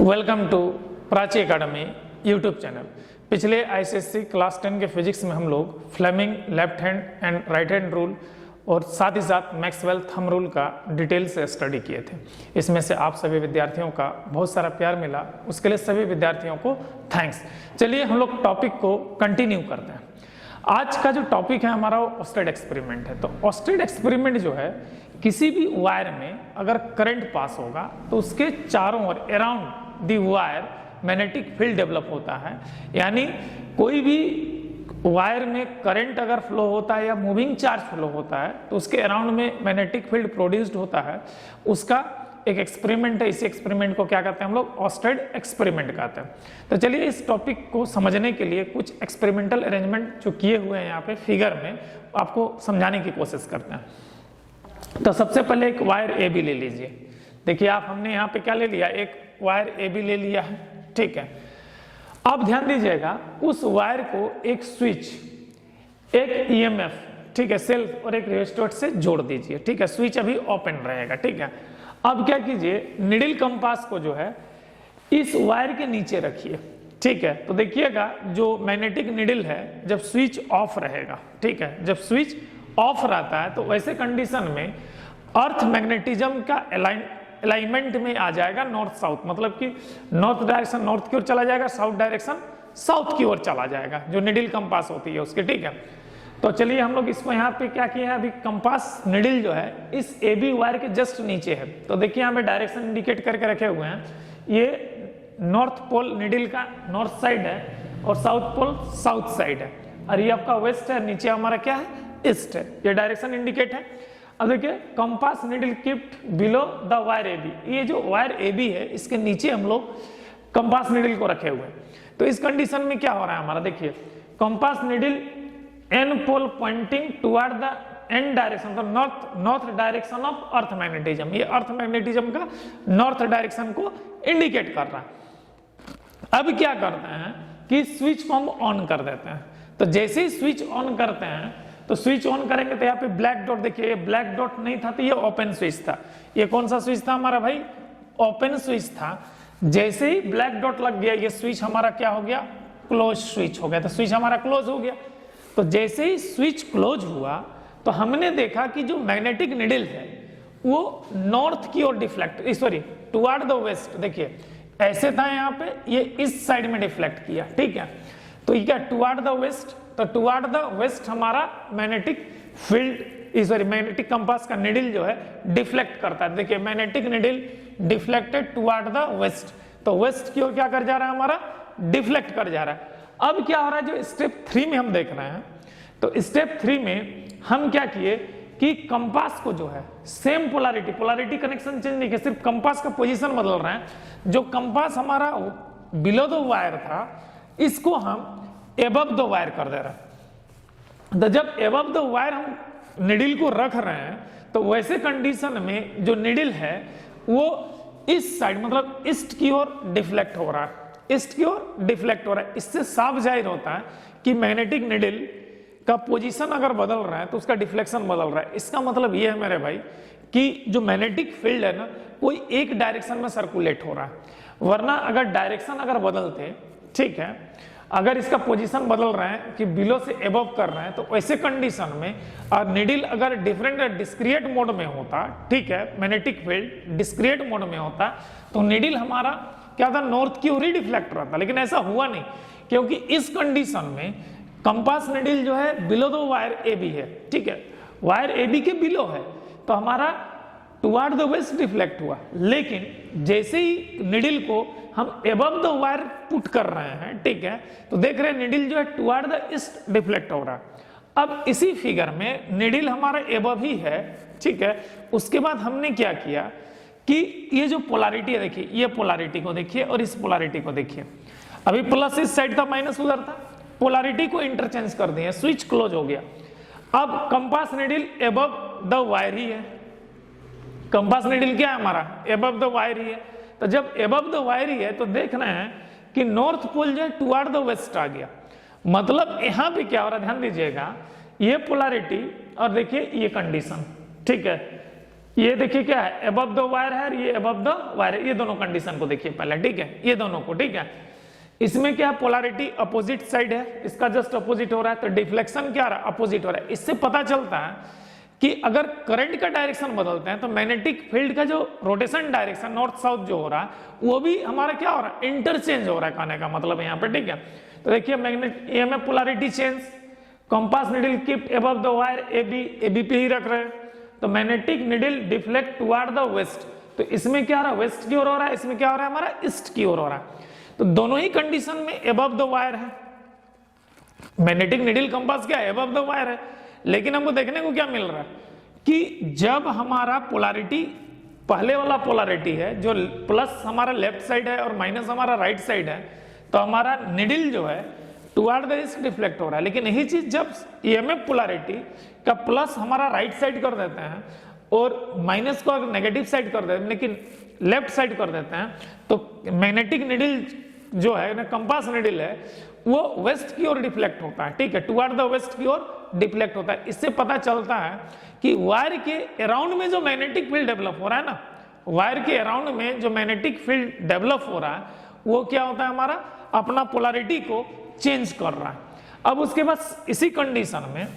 Welcome to Prachi academy YouTube channel. पिछले ICSC class 10 के physics में हम लोग Fleming left hand and right hand rule और साथ ही साथ मैक्सवेल थंब रूल का डिटेल से स्टडी किए थे। इसमें से आप सभी विद्यार्थियों का बहुत सारा प्यार मिला, उसके लिए सभी विद्यार्थियों को थैंक्स। चलिए हम लोग टॉपिक को कंटिन्यू करते हैं। आज का जो टॉपिक है हमारा वो ऑस्टेड एक्सपेरिमेंट है। तो ऑस्टेड एक्सपेरिमेंट जो है, किसी भी वायर में अगर करंट पास होगा तो उसके चारों ओर around the wire magnetic field develop होता है। यानी कोई भी वायर में करंट अगर फ्लो होता है या मूविंग चार्ज फ्लो होता है तो उसके अराउंड में मैग्नेटिक फील्ड प्रोड्यूस्ड होता है। उसका एक एक्सपेरिमेंट है। इसी एक्सपेरिमेंट को क्या कहते हैं हम लोग? ऑस्टेड एक्सपेरिमेंट कहते हैं। तो चलिए इस टॉपिक को समझने के लिए कुछ एक्सपेरिमेंटल अरेंजमेंट जो किए हुए हैं यहाँ पे फिगर में, आपको समझाने की कोशिश करते हैं। तो सबसे पहले एक वायर ए बी ले लीजिए। देखिए आप, हमने यहाँ पे क्या ले लिया, एक वायर ए बी ले लिया है, ठीक है। अब ध्यान दीजिएगा, उस वायर को एक स्विच, एक ईएमएफ, ठीक है, सेल्फ और एक रेजिस्टर से जोड़ दीजिए, ठीक है। स्विच अभी ओपन रहेगा, ठीक है। अब क्या कीजिए, निडल कंपास को जो है इस वायर के नीचे रखिए, ठीक है। तो देखिएगा जो मैग्नेटिक निडल है जब स्विच ऑफ रहेगा, ठीक है, जब स्विच ऑफ रहता है तो वैसे कंडीशन में अर्थ मैग्नेटिज्म का अलाइनमेंट में आ जाएगा नॉर्थ साउथ, मतलब कि नॉर्थ डायरेक्शन नॉर्थ की ओर चला जाएगा, साउथ डायरेक्शन साउथ की ओर चला जाएगा, जो निडल कंपास होती है उसके, ठीक है। तो चलिए हम लोग इसको यहाँ पे क्या किया है, अभी कंपास निडल जो है इस ए बी वायर के जस्ट नीचे है। तो देखिए यहाँ पे डायरेक्शन इंडिकेट करके रखे हुए हैं। ये नॉर्थ पोल निडल का नॉर्थ साइड है और साउथ पोल साउथ साइड है, और ये आपका वेस्ट है, नीचे हमारा क्या है, ईस्ट है। ये डायरेक्शन इंडिकेट है। अब देखिए compass needle kept below the wire A B. ये जो वायर ए बी है इसके नीचे हम लोग कंपास निडल को रखे हुए हैं। तो इस कंडीशन में क्या हो रहा है हमारा, देखिए compass needle N pole pointing toward the N direction, तो north direction of earth magnetism. ये अर्थ मैग्नेटिज्म का नॉर्थ डायरेक्शन को इंडिकेट कर रहा है। अब क्या करते हैं कि स्विच को हम ऑन कर देते हैं। तो जैसे ही स्विच ऑन करते हैं तो स्विच ऑन करेंगे तो यहाँ पे ब्लैक डॉट, देखिए ये ब्लैक डॉट नहीं था तो ये ओपन स्विच था। ये कौन सा स्विच था हमारा भाई? ओपन स्विच था। जैसे ही ब्लैक डॉट लग गया ये स्विच हमारा क्या हो गया? क्लोज स्विच हो गया। तो स्विच हमारा क्लोज हो गया। तो जैसे ही स्विच क्लोज हुआ तो हमने देखा कि जो मैग्नेटिक निडल है वो नॉर्थ की ओर deflect, sorry toward the west, देखिए ऐसे था यहाँ पे, ये इस साइड में डिफ्लेक्ट किया, ठीक है। तो ये क्या, टुवर्ड द वेस्ट। तो टुवर्ड द वेस्ट हमारा magnetic field, sorry magnetic compass का निडल जो है डिफ्लेक्ट करता है। देखिए magnetic needle deflected toward the west. तो वेस्ट की ओर क्या कर जा रहा है हमारा? डिफ्लेक्ट कर जा रहा है। अब क्या हो रहा है, जो स्टेप 3 में हम देख रहे हैं, तो स्टेप 3 में हम क्या किए कि कंपास को जो है सेम पोलैरिटी कनेक्शन चेंज नहीं किया, सिर्फ कंपास का पोजीशन बदल रहे हैं। जो कंपास हमारा बिलो द वायर था इसको हम एबव द वायर कर दे रहे हैं। तो जब एबव द वायर हम निडल को रख रहे हैं तो वैसे कंडीशन में जो निडल है वो इस साइड, मतलब ईस्ट की ओर डिफ्लेक्ट हो रहा है, ईस्ट की ओर डिफ्लेक्ट हो रहा है। इससे साफ जाहिर होता है कि मैग्नेटिक निडल का पोजीशन अगर बदल रहा है तो उसका डिफ्लेक्शन बदल रहा है। इसका मतलब ये है मेरे भाई कि जो मैग्नेटिक फील्ड है ना कोई एक डायरेक्शन में सर्कुलेट हो रहा है, वरना अगर डायरेक्शन अगर बदलते, ठीक है, अगर इसका पोजीशन बदल रहा है कि बिलो से एबव कर रहे हैं तो ऐसे कंडीशन में और निडल अगर डिफरेंट डिस्क्रिएट मोड में होता, ठीक है, मैग्नेटिक फील्ड डिस्क्रिएट मोड में होता तो निडल हमारा क्या था, नॉर्थ की ओर ही डिफ्लेक्ट रहता। लेकिन ऐसा हुआ नहीं, क्योंकि इस कंडीशन में कंपास निडल जो है below the wire A B है, ठीक है, वायर ए बी के बिलो है, तो हमारा टुवर्ड द वेस्ट डिफ्लेक्ट हुआ। लेकिन जैसे ही निडल को हम एबव द वायर पुट कर रहे हैं, ठीक है, तो देख रहे हैं निडल जो है टुवर्ड द ईस्ट डिफ्लेक्ट हो रहा है। अब इसी फिगर में निडल हमारा एबव ही है, ठीक है। उसके बाद हमने क्या किया कि ये जो पोलैरिटी है, देखिए ये पोलैरिटी को देखिए और इस पोलैरिटी को देखिए। अभी प्लस इस साइड था, माइनस उधर था, पोलैरिटी को इंटरचेंज कर दिए, स्विच क्लोज हो गया। अब compass needle above the wire ही है, कंपास निडल क्या है हमारा? एबव द वायर ही है। तो जब एबव द वायर ही है तो देख रहे हैं कि नॉर्थ पोल जो है टुवर्ड द वेस्ट आ गया। मतलब यहां पे क्या हो रहा है, ध्यान दीजिएगा, ये पोलैरिटी और देखिए ये कंडीशन, ठीक है, ये देखिए क्या है, अबव द वायर है और ये अबव द वायर है, ये दोनों कंडीशन को देखिए पहले, ठीक है, ये दोनों को, ठीक है। इसमें क्या पोलैरिटी अपोजिट साइड है, इसका जस्ट अपोजिट हो रहा है, तो डिफ्लेक्शन क्या रहा है, अपोजिट हो रहा है। इससे पता चलता है कि अगर करंट का डायरेक्शन बदलते हैं तो मैग्नेटिक फील्ड का जो रोटेशन डायरेक्शन नॉर्थ साउथ जो हो रहा है वो भी हमारा क्या हो रहा है, इंटरचेंज हो रहा है, कहने का मतलब यहाँ पे, ठीक है। तो देखिए मैग्नेट ये में polarity change, compass needle keep above the wire AB पे ही रख रहे हैं, तो magnetic needle deflect toward the west, तो इसमें क्या हो रहा है, वेस्ट की ओर हो रहा है, इसमें क्या हो रहा है हमारा, ईस्ट की ओर हो रहा है। तो दोनों ही कंडीशन में अबव द वायर है, मैग्नेटिक नीडल कंपास क्या है, अबव द वायर है। लेकिन हमको देखने को क्या मिल रहा है कि जब हमारा पोलैरिटी पहले वाला पोलैरिटी है जो प्लस हमारा लेफ्ट साइड है और माइनस हमारा राइट साइड है, तो हमारा निडल जो है टुवर्ड द ईस्ट डिफ्लेक्ट हो रहा है। लेकिन यही चीज जब EMF पोलैरिटी का प्लस हमारा राइट साइड कर देते हैं और माइनस को अगर नेगेटिव साइड कर देते हैं, लेकिन लेफ्ट साइड कर देते हैं, तो मैग्नेटिक निडल जो है ना, कंपास निडल है, वो वेस्ट की ओर डिफ्लेक्ट होता है, ठीक है, टुवर्ड द वेस्ट की ओर डिफ्लेक्ट होता है। इससे पता चलता है कि वायर के अराउंड में जो मैग्नेटिक फील्ड डेवलप हो रहा है ना, वायर के अराउंड में जो मैग्नेटिक फील्ड डेवलप हो रहा है वो क्या होता है, हमारा अपना पोलैरिटी को चेंज कर रहा है। अब उसके बाद इसी कंडीशन में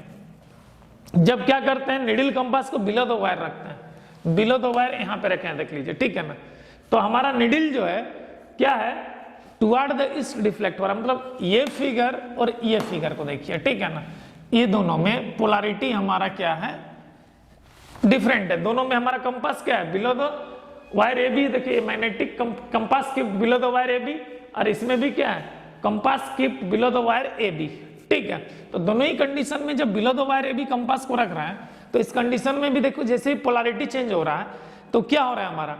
जब क्या करते हैं, निडल कंपास को बिलो द वायर रखते हैं, बिलो द वायर यहाँ पे रखे हैं, देख लीजिए, ठीक है ना। तो हमारा निडल जो है क्या है, टुवर्ड द ईस्ट डिफ्लेक्ट हो रहा है, मतलब ये फिगर और ये फिगर को देखिए, ठीक है ना, ये दोनों में पोलैरिटी हमारा क्या है, डिफरेंट है। दोनों में हमारा कंपास क्या है, बिलो द वायर AB, देखिए magnetic compass keep below the wire AB, और इसमें भी क्या है, compass keep below the wire AB, ठीक है। तो दोनों ही कंडीशन में जब below the wire AB compass को रख रहा है, तो इस कंडीशन में भी देखो जैसे ही पोलैरिटी चेंज हो रहा है तो क्या हो रहा है, हमारा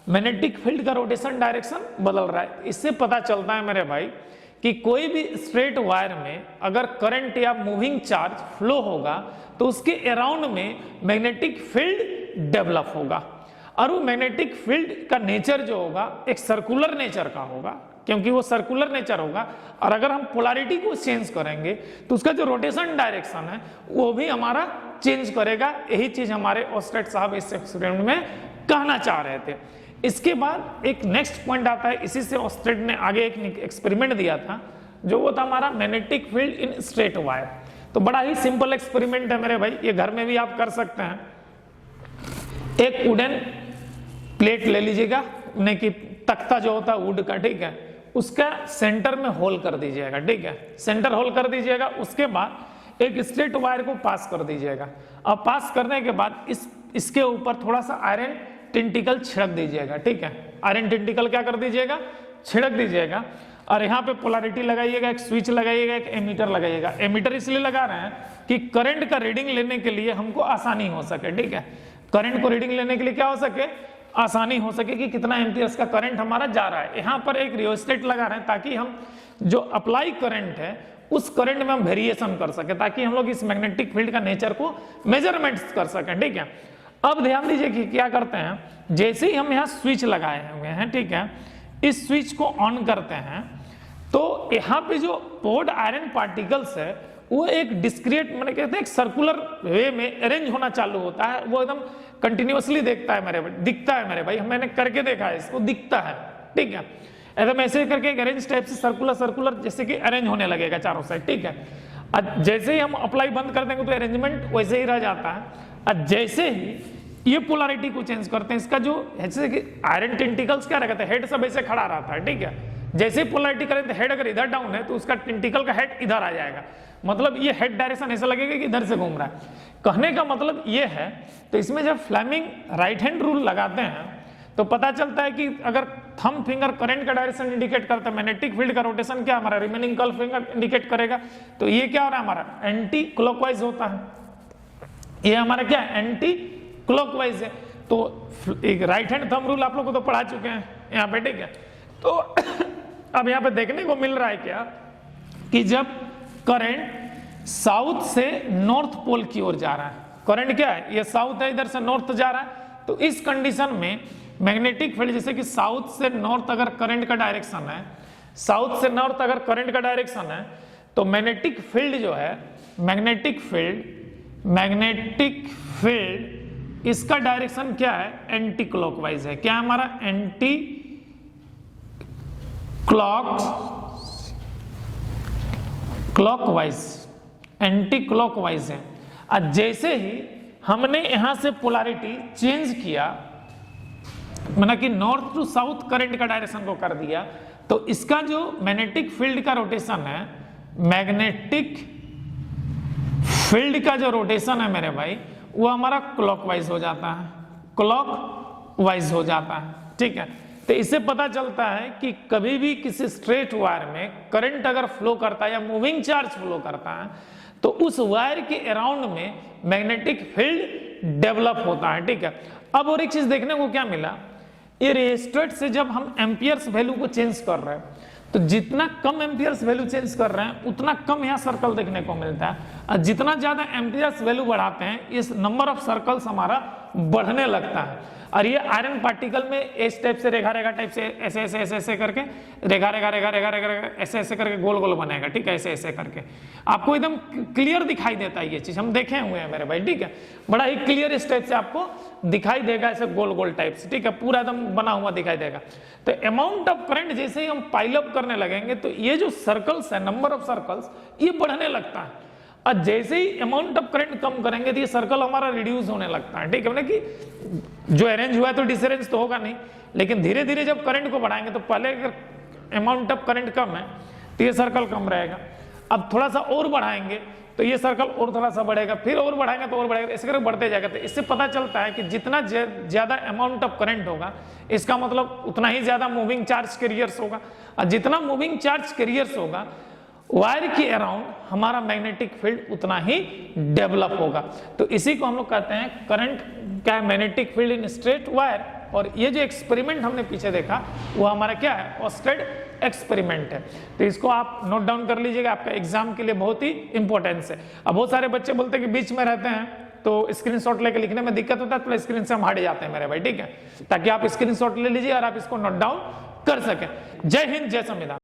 मैग्नेटिक फील्ड का रोटेशन डायरेक्शन बदल रहा है। इससे पता चलता है मेरे भाई कि कोई भी स्ट्रेट वायर में अगर करंट या मूविंग चार्ज फ्लो होगा तो उसके अराउंड में मैग्नेटिक फील्ड डेवलप होगा, और वो मैग्नेटिक फील्ड का नेचर जो होगा एक सर्कुलर नेचर का होगा, क्योंकि वो सर्कुलर नेचर होगा। और अगर हम पोलैरिटी को चेंज करेंगे तो उसका जो रोटेशन डायरेक्शन है वो भी हमारा चेंज करेगा। यही चीज हमारे ऑस्टेट साहब इस एक्सपेरिमेंट में कहना चाह रहे थे। इसके बाद एक नेक्स्ट पॉइंट आता है, इसी से ऑस्टेट ने आगे एक एक्सपेरिमेंट दिया था, जो वो था हमारा magnetic field in straight wire. तो बड़ा ही सिंपल एक्सपेरिमेंट है मेरे भाई, ये घर में भी आप कर सकते हैं। एक वुडन प्लेट ले लीजिएगा, यानी कि तख्ता जो होता है वुड का, ठीक है, उसका सेंटर में होल कर दीजिएगा, ठीक है, सेंटर होल कर दीजिएगा। उसके बाद एक स्ट्रेट वायर को पास कर दीजिएगा। अब पास करने के बाद इसके ऊपर थोड़ा सा आयरन टेंटिकल छिड़क दीजिएगा, ठीक है, आयरन टेंटिकल क्या कर दीजिएगा, छिड़क दीजिएगा। और यहाँ पे पोलैरिटी लगाइएगा, एक स्विच लगाइएगा, एक एमीटर लगाइएगा। एमीटर इसलिए लगा रहे हैं कि करंट का रीडिंग लेने के लिए हमको आसानी हो सके, ठीक है, करंट को रीडिंग लेने के लिए क्या हो सके, आसानी हो सके कि कितना एम्पियर्स का करंट हमारा जा रहा है। यहाँ पर एक रियोस्टेट लगा रहे हैं ताकि हम जो अप्लाई करंट है उस करंट में हम वेरिएशन कर सके, ताकि हम लोग इस मैग्नेटिक फील्ड का नेचर को मेजरमेंट कर सकें, ठीक है। अब ध्यान दीजिए कि क्या करते हैं, जैसे ही हम यहाँ स्विच लगाए हुए हैं, ठीक है, इस स्विच को ऑन करते हैं तो यहाँ पे जो पोर्ड आयरन पार्टिकल्स है वो एक डिस्क्रिएट, मैंने कहते हैं एक सर्कुलर वे में अरेंज होना चालू होता है। वो एकदम कंटिन्यूअसली दिखता है मेरे भाई, मैंने करके देखा है, इसको दिखता है, ठीक है, एकदम ऐसे करके एक अरेंज टाइप से सर्कुलर जैसे कि अरेंज होने लगेगा चारों साइड, ठीक है। जैसे ही हम अप्लाई बंद कर देंगे तो अरेंजमेंट वैसे ही रह जाता है। और जैसे ही ये पोलैरिटी को चेंज करते हैं, इसका जो जैसे कि आयरन टेंटिकल्स क्या रहता है, हेड सब ऐसे खड़ा रहता है, ठीक है। जैसे ही पोलैरिटी करें तो हेड अगर इधर डाउन है तो उसका टेंटिकल का हेड इधर आ जाएगा, मतलब ये हेड डायरेक्शन ऐसा लगेगा कि इधर से घूम रहा है। कहने का मतलब ये है, तो इसमें जब फ्लेमिंग राइट हैंड रूल लगाते हैं तो पता चलता है कि अगर थंब फिंगर करंट का डायरेक्शन इंडिकेट करता है, मैग्नेटिक फील्ड का रोटेशन क्या हमारा रिमेनिंग कर्ल फिंगर इंडिकेट करेगा, तो ये क्या हो रहा है हमारा एंटी क्लॉकवाइज होता है, ये हमारा क्या एंटी क्लॉकवाइज है। तो एक राइट हैंड थंब रूल आप लोग को तो पढ़ा चुके हैं यहाँ पे, ठीक है। तो अब यहाँ पे देखने को मिल रहा है क्या कि जब करंट साउथ से नॉर्थ पोल की ओर जा रहा है, करंट क्या है, ये साउथ है, इधर से नॉर्थ जा रहा है, तो इस कंडीशन में मैग्नेटिक फील्ड जैसे कि साउथ से नॉर्थ अगर करंट का डायरेक्शन है, साउथ से नॉर्थ अगर करंट का डायरेक्शन है, तो मैग्नेटिक फील्ड जो है, मैग्नेटिक फील्ड इसका डायरेक्शन क्या है, एंटी क्लॉकवाइज है। क्या है हमारा, एंटी क्लॉकवाइज, एंटी क्लॉकवाइज है। और जैसे ही हमने यहां से पोलैरिटी चेंज किया, मतलब कि नॉर्थ टू साउथ करंट का डायरेक्शन को कर दिया, तो इसका जो मैग्नेटिक फील्ड का रोटेशन है, मैग्नेटिक फील्ड का जो रोटेशन है मेरे भाई, वो हमारा क्लॉकवाइज हो जाता है, क्लॉकवाइज हो जाता है। ठीक है, तो इससे पता चलता है कि कभी भी किसी स्ट्रेट वायर में करंट अगर फ्लो करता है या मूविंग चार्ज फ्लो करता है, तो उस वायर के अराउंड में मैग्नेटिक फील्ड डेवलप होता है। ठीक है, अब और एक चीज देखने को क्या मिला, ये रेजिस्टेंस से जब हम एम्पियर्स वैल्यू को चेंज कर रहे हैं, तो जितना कम एम्पियर्स वैल्यू चेंज कर रहे हैं उतना कम यहाँ सर्कल देखने को मिलता है, और जितना ज्यादा एम्पियर्स वैल्यू बढ़ाते हैं इस नंबर ऑफ सर्कल्स हमारा बढ़ने लगता है। और ये आयरन पार्टिकल में इस टाइप से रेखा रेखा टाइप से ऐसे ऐसे ऐसे ऐसे करके रेखा रेखा रेखा रेखा रेखा ऐसे ऐसे करके गोल गोल बनेगा। ठीक है, ऐसे ऐसे करके आपको एकदम क्लियर दिखाई देता है, ये चीज हम देखे हुए हैं मेरे भाई। ठीक है, बड़ा ही क्लियर इस टाइप से आपको दिखाई देगा, ऐसे गोल गोल टाइप से। ठीक है, पूरा एकदम बना हुआ दिखाई देगा। तो अमाउंट ऑफ करंट जैसे ही हम पाइल अप करने लगेंगे, तो ये जो सर्कल्स है, नंबर ऑफ सर्कल्स, ये बढ़ने लगता है। और जैसे ही अमाउंट ऑफ करंट कम करेंगे तो ये सर्कल हमारा रिड्यूस होने लगता है। ठीक है, मतलब कि जो अरेंज हुआ है तो डिसअरेंज तो होगा नहीं, लेकिन धीरे धीरे जब करंट को बढ़ाएंगे, तो पहले अगर अमाउंट ऑफ करंट कम है तो ये सर्कल कम रहेगा, अब थोड़ा सा और बढ़ाएंगे तो ये सर्कल और थोड़ा सा बढ़ेगा, फिर और बढ़ाएंगे तो और बढ़ेगा, इसी करके बढ़ते जाएगा। तो इससे पता चलता है कि जितना ज्यादा अमाउंट ऑफ करंट होगा, इसका मतलब उतना ही ज्यादा मूविंग चार्ज कैरियर्स होगा, और जितना मूविंग चार्ज कैरियर्स होगा वायर के अराउंड हमारा मैग्नेटिक फील्ड उतना ही डेवलप होगा। तो इसी को हम लोग कहते हैं करंट क्या है, magnetic field in straight wire. और ये जो एक्सपेरिमेंट हमने पीछे देखा वो हमारा क्या है, ऑस्टेड एक्सपेरिमेंट है। तो इसको आप नोट डाउन कर लीजिएगा, आपका एग्जाम के लिए बहुत ही इंपॉर्टेंस है। अब बहुत सारे बच्चे बोलते हैं कि बीच में रहते हैं तो स्क्रीनशॉट लेके लिखने में दिक्कत होता है, तो स्क्रीन से हम हट जाते हैं मेरे भाई। ठीक है, ताकि आप स्क्रीनशॉट ले लीजिए और आप इसको नोट डाउन कर सकें। जय हिंद, जय संविधान।